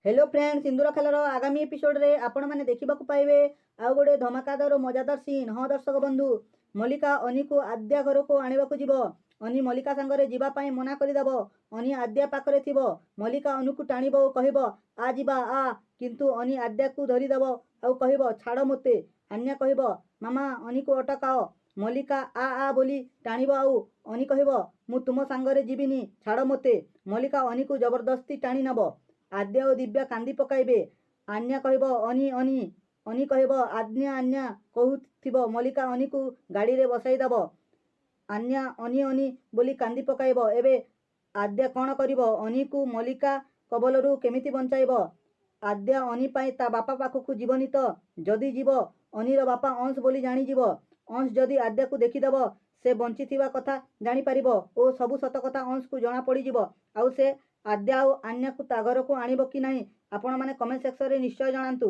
Hello friends, सिंदूर खेलर आगामी episode रे आपण मैंने देखा पाइबे आउ गोटे धमाकादार और मजादार सीन। हाँ दर्शक बंधु, मल्लिका अनी को आद्या घर को आने को जीव। अनी मल्लिका सांगरे जीवाई मना करदेव। अनी आद्या पाखरे थिब। मल्लिका अनु को टाणिब और कहब आ जीवा आ, किंतु अनी आद्या को धरीदेव आउ कहब छाड़ मते। आन्या कहब मामा अनी को अटकाओ। मल्लिका आ बोली टाणिब आउ अनी कहब मु तुम सांगरे जीविनी, छाड़ मते। मल्लिका अनी को जबरदस्ती टाणी नब। आद्या और दिव्या कांदी पकाइबे। आन्या कहब अनी अनी, अनी कहब आज्ञा आन्या कहूथिब। मल्लिका अनी को गाड़ी रे बसाई दब। आन्या अनी अनी बोली कांदी पकाइब। एबे आद्या कौन करिब? अनी को मल्लिका कबलरू केमिति बंचाइब? आद्या अनी पाई ता बापा पाखकू जीवनी तो जदि जीव अनीर बापा अंश बोली जानी जीव। अंश जदि आद्या को देखीदेव से बंचिथिबा कथा जानी पारिब ओ सबु सत कथा अंश को जना पड़ी जीव। आउ से आद्या और आन्या को ता घर को आनिब कि नहीं आपण माने कमेंट सेक्शन रे निश्चय जणांतु।